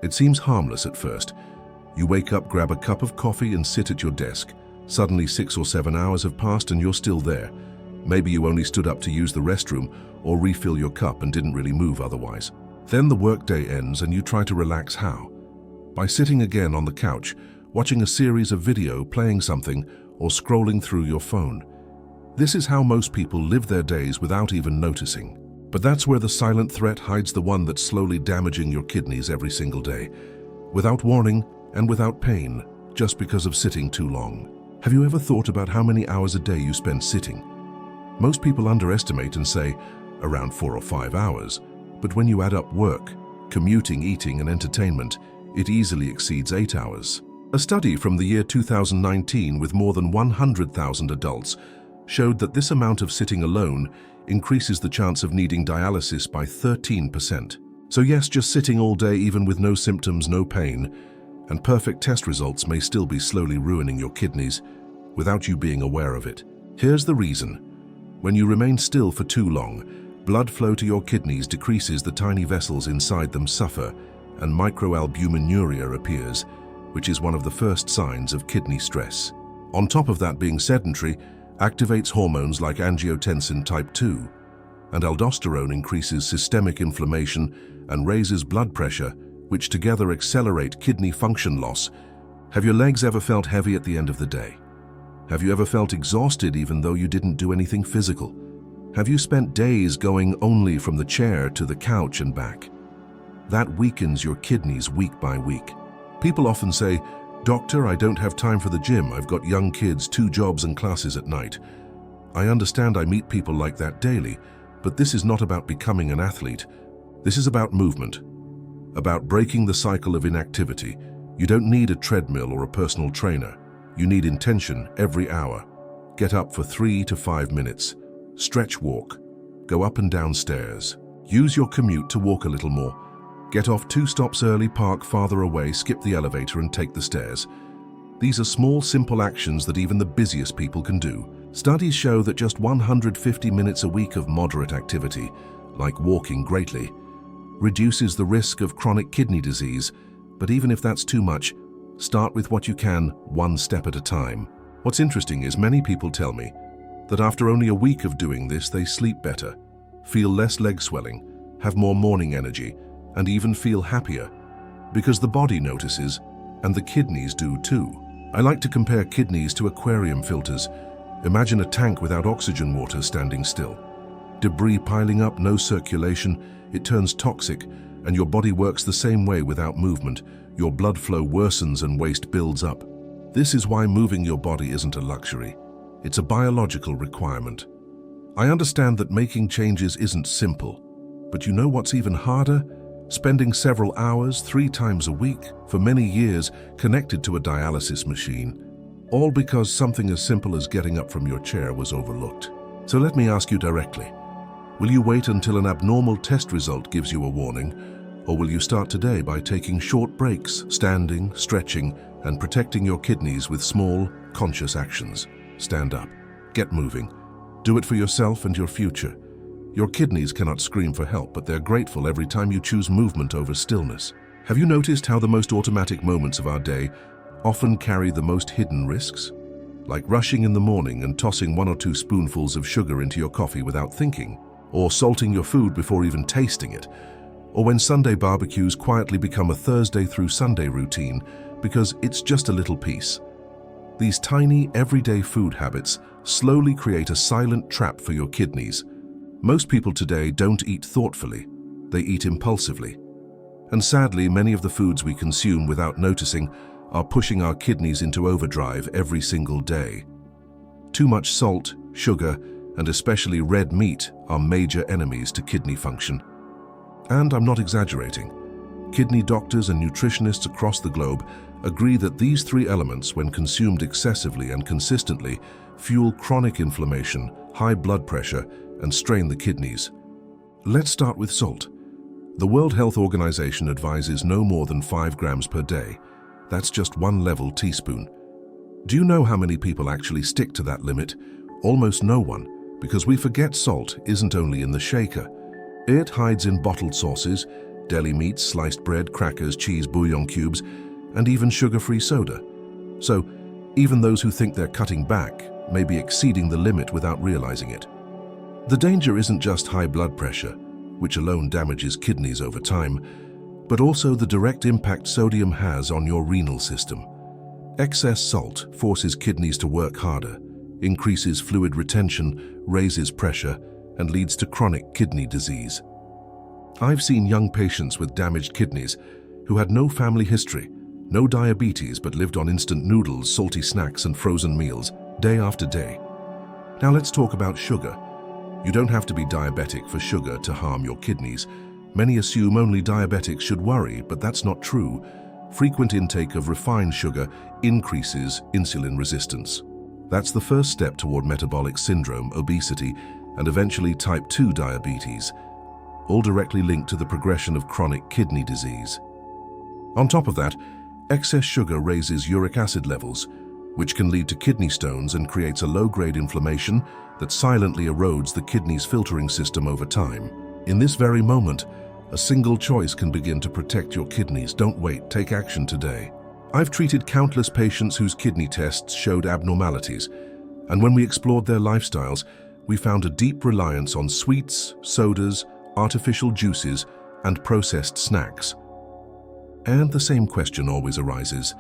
It seems harmless at first. You wake up, grab a cup of coffee and sit at your desk. Suddenly 6 or 7 hours have passed and you're still there. Maybe you only stood up to use the restroom or refill your cup and didn't really move otherwise. Then the workday ends and you try to relax. How? By sitting again on the couch, watching a series of video, playing something, or scrolling through your phone. This is how most people live their days without even noticing. But that's where the silent threat hides, the one that's slowly damaging your kidneys every single day, without warning and without pain, just because of sitting too long. Have you ever thought about how many hours a day you spend sitting? Most people underestimate and say around 4 or 5 hours, but when you add up work, commuting, eating, and entertainment, it easily exceeds 8 hours. A study from the year 2019 with more than 100,000 adults showed that this amount of sitting alone increases the chance of needing dialysis by 13%. So yes, just sitting all day even with no symptoms, no pain, and perfect test results may still be slowly ruining your kidneys without you being aware of it. Here's the reason. When you remain still for too long, blood flow to your kidneys decreases, the tiny vessels inside them suffer, and microalbuminuria appears, which is one of the first signs of kidney stress. On top of that, being sedentary activates hormones like angiotensin type 2, and aldosterone increases systemic inflammation and raises blood pressure, which together accelerate kidney function loss. Have your legs ever felt heavy at the end of the day? Have you ever felt exhausted even though you didn't do anything physical? Have you spent days going only from the chair to the couch and back? That weakens your kidneys week by week. People often say, "Doctor, I don't have time for the gym. I've got young kids, 2 jobs and classes at night." I understand, I meet people like that daily, but this is not about becoming an athlete. This is about movement, about breaking the cycle of inactivity. You don't need a treadmill or a personal trainer. You need intention every hour. Get up for 3 to 5 minutes. Stretch, walk. Go up and down stairs. Use your commute to walk a little more. Get off 2 stops early, park farther away, skip the elevator and take the stairs. These are small, simple actions that even the busiest people can do. Studies show that just 150 minutes a week of moderate activity, like walking, greatly reduces the risk of chronic kidney disease. But even if that's too much, start with what you can, 1 step at a time. What's interesting is many people tell me that after only a week of doing this, they sleep better, feel less leg swelling, have more morning energy, and even feel happier, because the body notices, and the kidneys do too. I like to compare kidneys to aquarium filters. Imagine a tank without oxygen water standing still. Debris piling up, no circulation, it turns toxic, and your body works the same way without movement. Your blood flow worsens and waste builds up. This is why moving your body isn't a luxury. It's a biological requirement. I understand that making changes isn't simple, but you know what's even harder? Spending several hours, 3 times a week, for many years, connected to a dialysis machine, all because something as simple as getting up from your chair was overlooked. So let me ask you directly, will you wait until an abnormal test result gives you a warning, or will you start today by taking short breaks, standing, stretching, and protecting your kidneys with small, conscious actions? Stand up, get moving, do it for yourself and your future. Your kidneys cannot scream for help, but they're grateful every time you choose movement over stillness. Have you noticed how the most automatic moments of our day often carry the most hidden risks? Like rushing in the morning and tossing 1 or 2 spoonfuls of sugar into your coffee without thinking, or salting your food before even tasting it, or when Sunday barbecues quietly become a Thursday through Sunday routine because it's just a little piece. These tiny, everyday food habits slowly create a silent trap for your kidneys. Most people today don't eat thoughtfully, they eat impulsively. And sadly, many of the foods we consume without noticing are pushing our kidneys into overdrive every single day. Too much salt, sugar, and especially red meat are major enemies to kidney function. And I'm not exaggerating. Kidney doctors and nutritionists across the globe agree that these 3 elements, when consumed excessively and consistently, fuel chronic inflammation, high blood pressure, and strain the kidneys. Let's start with salt. The World Health Organization advises no more than 5 grams per day. That's just 1 level teaspoon. Do you know how many people actually stick to that limit? Almost no one, because we forget salt isn't only in the shaker. It hides in bottled sauces, deli meats, sliced bread, crackers, cheese, bouillon cubes, and even sugar-free soda. So, even those who think they're cutting back may be exceeding the limit without realizing it. The danger isn't just high blood pressure, which alone damages kidneys over time, but also the direct impact sodium has on your renal system. Excess salt forces kidneys to work harder, increases fluid retention, raises pressure, and leads to chronic kidney disease. I've seen young patients with damaged kidneys who had no family history, no diabetes, but lived on instant noodles, salty snacks, and frozen meals, day after day. Now let's talk about sugar. You don't have to be diabetic for sugar to harm your kidneys. Many assume only diabetics should worry, but that's not true. Frequent intake of refined sugar increases insulin resistance. That's the first step toward metabolic syndrome, obesity, and eventually type 2 diabetes, all directly linked to the progression of chronic kidney disease. On top of that, excess sugar raises uric acid levels, which can lead to kidney stones and creates a low-grade inflammation that silently erodes the kidney's filtering system over time. In this very moment, a single choice can begin to protect your kidneys. Don't wait, take action today. I've treated countless patients whose kidney tests showed abnormalities, and when we explored their lifestyles, we found a deep reliance on sweets, sodas, artificial juices, and processed snacks. And the same question always arises,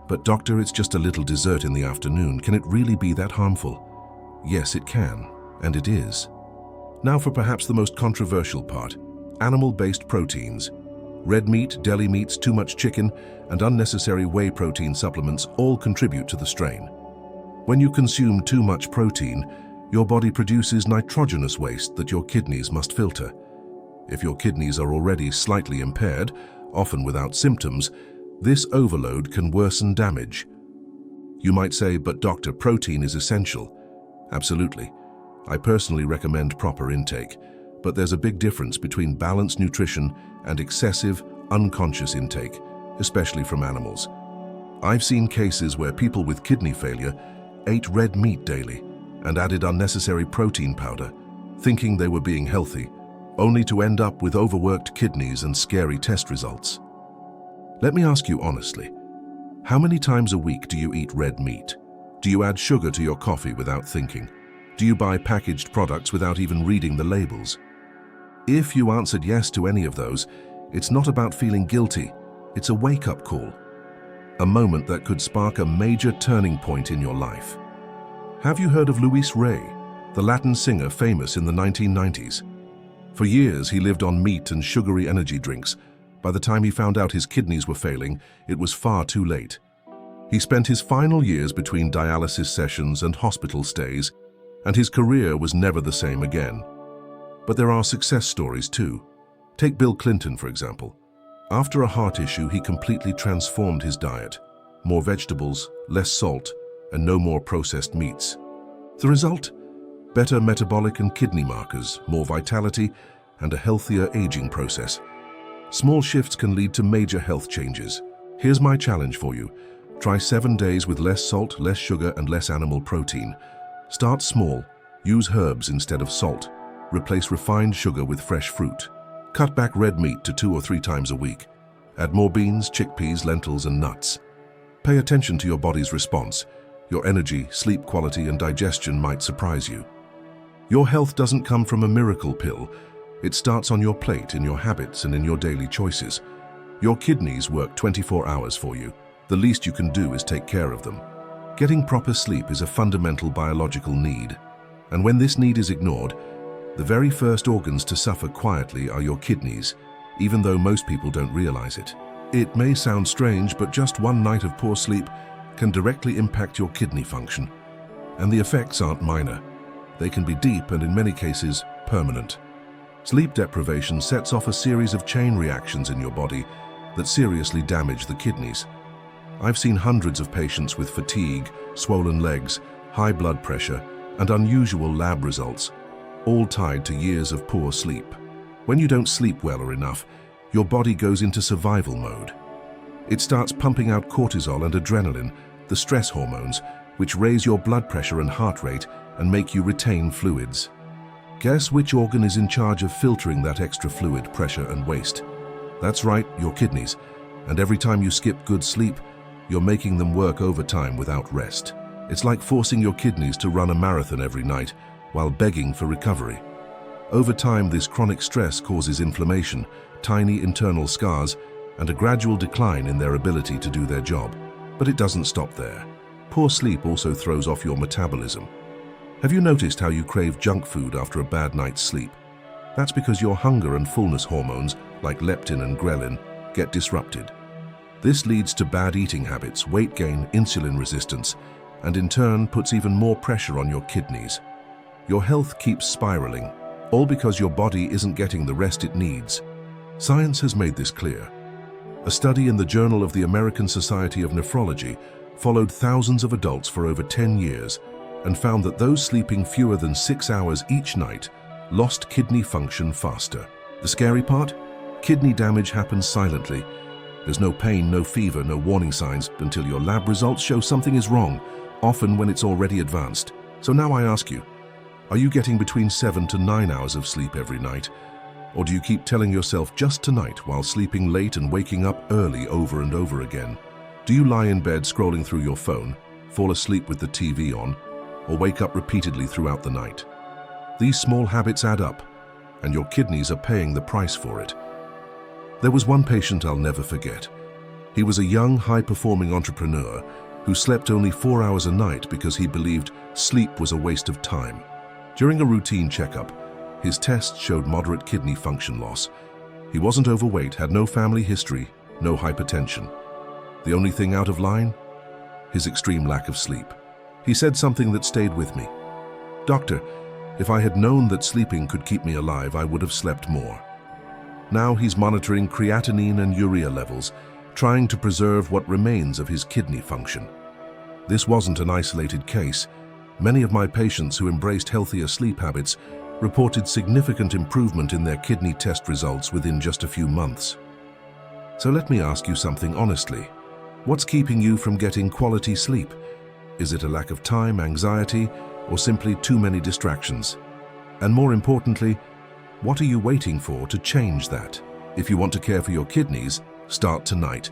but doctor, it's just a little dessert in the afternoon. Can it really be that harmful? Yes, it can, and it is. Now for perhaps the most controversial part, animal-based proteins. Red meat, deli meats, too much chicken, and unnecessary whey protein supplements all contribute to the strain. When you consume too much protein, your body produces nitrogenous waste that your kidneys must filter. If your kidneys are already slightly impaired, often without symptoms, this overload can worsen damage. You might say, but doctor, protein is essential. Absolutely. I personally recommend proper intake, but there's a big difference between balanced nutrition and excessive, unconscious intake, especially from animals. I've seen cases where people with kidney failure ate red meat daily and added unnecessary protein powder, thinking they were being healthy, only to end up with overworked kidneys and scary test results. Let me ask you honestly, how many times a week do you eat red meat? Do you add sugar to your coffee without thinking? Do you buy packaged products without even reading the labels? If you answered yes to any of those, it's not about feeling guilty, it's a wake-up call. A moment that could spark a major turning point in your life. Have you heard of Luis Rey, the Latin singer famous in the 1990s? For years, he lived on meat and sugary energy drinks. By the time he found out his kidneys were failing, it was far too late. He spent his final years between dialysis sessions and hospital stays, and his career was never the same again. But there are success stories too. Take Bill Clinton, for example. After a heart issue, he completely transformed his diet. More vegetables, less salt, and no more processed meats. The result? Better metabolic and kidney markers, more vitality, and a healthier aging process. Small shifts can lead to major health changes. Here's my challenge for you. Try 7 days with less salt, less sugar, and less animal protein. Start small. Use herbs instead of salt. Replace refined sugar with fresh fruit. Cut back red meat to 2 or 3 times a week. Add more beans, chickpeas, lentils, and nuts. Pay attention to your body's response. Your energy, sleep quality, and digestion might surprise you. Your health doesn't come from a miracle pill. It starts on your plate, in your habits, and in your daily choices. Your kidneys work 24 hours for you. The least you can do is take care of them. Getting proper sleep is a fundamental biological need. And when this need is ignored, the very first organs to suffer quietly are your kidneys, even though most people don't realize it. It may sound strange, but just one night of poor sleep can directly impact your kidney function. And the effects aren't minor. They can be deep and in many cases, permanent. Sleep deprivation sets off a series of chain reactions in your body that seriously damage the kidneys. I've seen hundreds of patients with fatigue, swollen legs, high blood pressure, and unusual lab results, all tied to years of poor sleep. When you don't sleep well or enough, your body goes into survival mode. It starts pumping out cortisol and adrenaline, the stress hormones, which raise your blood pressure and heart rate and make you retain fluids. Guess which organ is in charge of filtering that extra fluid, pressure, and waste? That's right, your kidneys. And every time you skip good sleep, you're making them work overtime without rest. It's like forcing your kidneys to run a marathon every night while begging for recovery. Over time, this chronic stress causes inflammation, tiny internal scars, and a gradual decline in their ability to do their job. But it doesn't stop there. Poor sleep also throws off your metabolism. Have you noticed how you crave junk food after a bad night's sleep? That's because your hunger and fullness hormones, like leptin and ghrelin, get disrupted. This leads to bad eating habits, weight gain, insulin resistance, and in turn puts even more pressure on your kidneys. Your health keeps spiraling, all because your body isn't getting the rest it needs. Science has made this clear. A study in the Journal of the American Society of Nephrology followed thousands of adults for over 10 years and found that those sleeping fewer than 6 hours each night lost kidney function faster. The scary part? Kidney damage happens silently. There's no pain, no fever, no warning signs until your lab results show something is wrong, often when it's already advanced. So now I ask you, are you getting between 7 to 9 hours of sleep every night? Or do you keep telling yourself just tonight while sleeping late and waking up early over and over again? Do you lie in bed scrolling through your phone, fall asleep with the TV on, or wake up repeatedly throughout the night? These small habits add up, and your kidneys are paying the price for it. There was one patient I'll never forget. He was a young, high-performing entrepreneur who slept only 4 hours a night because he believed sleep was a waste of time. During a routine checkup, his tests showed moderate kidney function loss. He wasn't overweight, had no family history, no hypertension. The only thing out of line? His extreme lack of sleep. He said something that stayed with me. "Doctor, if I had known that sleeping could keep me alive, I would have slept more." Now he's monitoring creatinine and urea levels, trying to preserve what remains of his kidney function. This wasn't an isolated case. Many of my patients who embraced healthier sleep habits reported significant improvement in their kidney test results within just a few months. So let me ask you something honestly. What's keeping you from getting quality sleep? Is it a lack of time, anxiety, or simply too many distractions? And more importantly, what are you waiting for to change that? If you want to care for your kidneys, start tonight.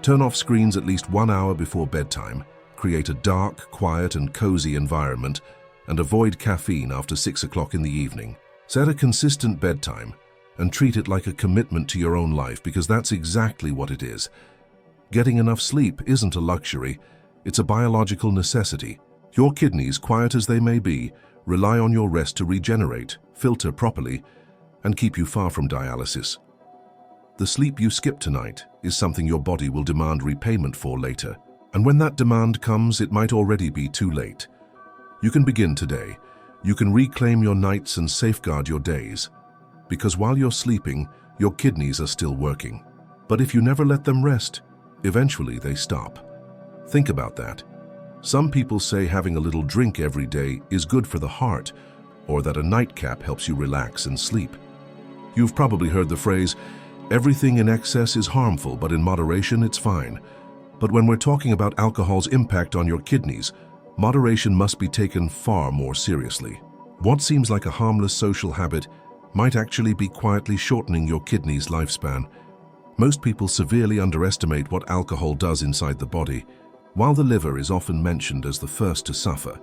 Turn off screens at least 1 hour before bedtime, create a dark, quiet, and cozy environment, and avoid caffeine after 6 o'clock in the evening. Set a consistent bedtime and treat it like a commitment to your own life, because that's exactly what it is. Getting enough sleep isn't a luxury, it's a biological necessity. Your kidneys, quiet as they may be, rely on your rest to regenerate, filter properly, and keep you far from dialysis. The sleep you skip tonight is something your body will demand repayment for later. And when that demand comes, it might already be too late. You can begin today. You can reclaim your nights and safeguard your days. Because while you're sleeping, your kidneys are still working. But if you never let them rest, eventually they stop. Think about that. Some people say having a little drink every day is good for the heart, or that a nightcap helps you relax and sleep. You've probably heard the phrase, "Everything in excess is harmful, but in moderation it's fine." But when we're talking about alcohol's impact on your kidneys, moderation must be taken far more seriously. What seems like a harmless social habit might actually be quietly shortening your kidneys' lifespan. Most people severely underestimate what alcohol does inside the body. While the liver is often mentioned as the first to suffer,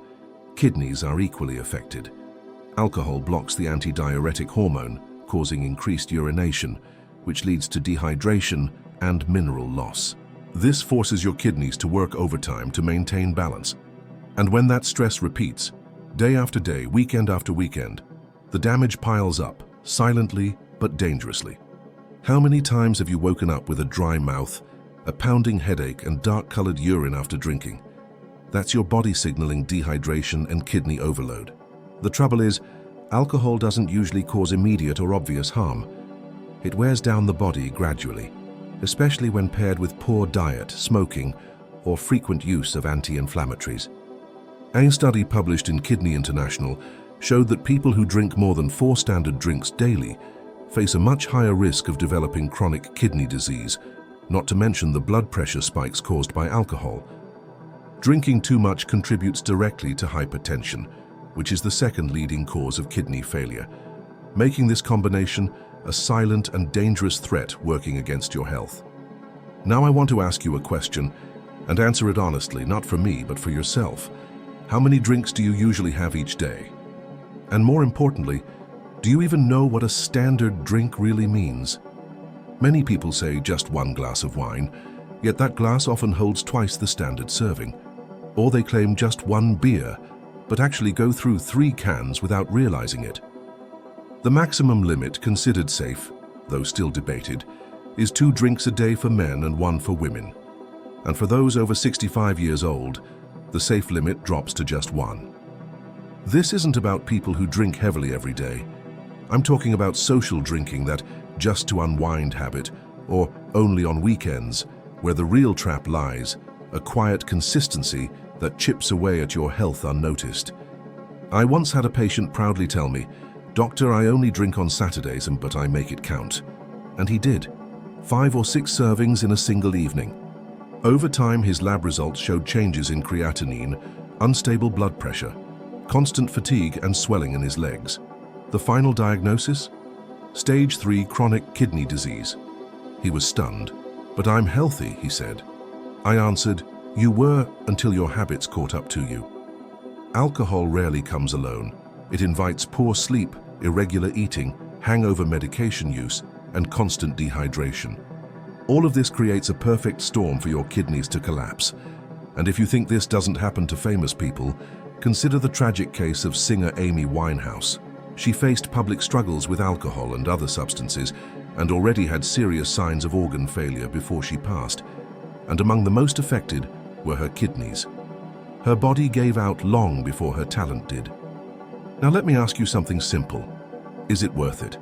kidneys are equally affected. Alcohol blocks the antidiuretic hormone, causing increased urination, which leads to dehydration and mineral loss. This forces your kidneys to work overtime to maintain balance. And when that stress repeats, day after day, weekend after weekend, the damage piles up, silently but dangerously. How many times have you woken up with a dry mouth, a pounding headache, and dark-colored urine after drinking? That's your body signaling dehydration and kidney overload. The trouble is, alcohol doesn't usually cause immediate or obvious harm. It wears down the body gradually, especially when paired with poor diet, smoking, or frequent use of anti-inflammatories. A study published in Kidney International showed that people who drink more than 4 standard drinks daily face a much higher risk of developing chronic kidney disease, not to mention the blood pressure spikes caused by alcohol. Drinking too much contributes directly to hypertension, which is the second leading cause of kidney failure. Making this combination a silent and dangerous threat working against your health. Now I want to ask you a question, and answer it honestly, not for me, but for yourself. How many drinks do you usually have each day? And more importantly, do you even know what a standard drink really means? Many people say just one glass of wine, yet that glass often holds twice the standard serving. Or they claim just one beer, but actually go through 3 cans without realizing it. The maximum limit considered safe, though still debated, is 2 drinks a day for men and 1 for women. And for those over 65 years old, the safe limit drops to just 1. This isn't about people who drink heavily every day. I'm talking about social drinking, that just to unwind habit, or only on weekends, where the real trap lies, a quiet consistency that chips away at your health unnoticed. I once had a patient proudly tell me, "Doctor, I only drink on Saturdays, but I make it count." And he did. 5 or 6 servings in a single evening. Over time, his lab results showed changes in creatinine, unstable blood pressure, constant fatigue and swelling in his legs. The final diagnosis? Stage 3 chronic kidney disease. He was stunned. "But I'm healthy," he said. I answered, "You were until your habits caught up to you." Alcohol rarely comes alone. It invites poor sleep, irregular eating, hangover medication use, and constant dehydration. All of this creates a perfect storm for your kidneys to collapse. And if you think this doesn't happen to famous people, consider the tragic case of singer Amy Winehouse. She faced public struggles with alcohol and other substances, and already had serious signs of organ failure before she passed. And among the most affected were her kidneys. Her body gave out long before her talent did. Now let me ask you something simple. Is it worth it?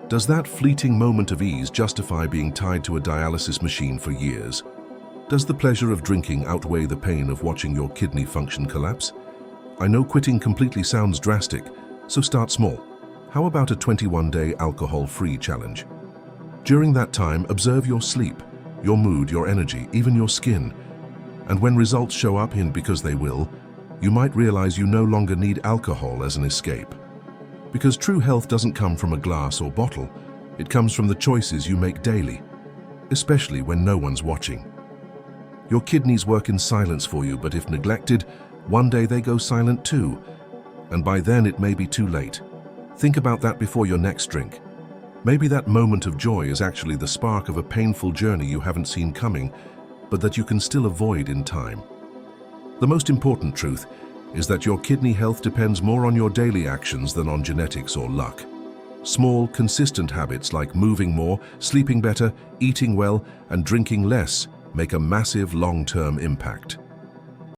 Does that fleeting moment of ease justify being tied to a dialysis machine for years? Does the pleasure of drinking outweigh the pain of watching your kidney function collapse? I know quitting completely sounds drastic, so start small. How about a 21-day alcohol-free challenge? During that time, observe your sleep, your mood, your energy, even your skin. And when results show up, because they will, you might realize you no longer need alcohol as an escape. Because true health doesn't come from a glass or bottle, it comes from the choices you make daily, especially when no one's watching. Your kidneys work in silence for you, but if neglected, one day they go silent too, and by then it may be too late. Think about that before your next drink. Maybe that moment of joy is actually the spark of a painful journey you haven't seen coming, but that you can still avoid in time. The most important truth is that your kidney health depends more on your daily actions than on genetics or luck. Small, consistent habits like moving more, sleeping better, eating well, and drinking less make a massive long-term impact.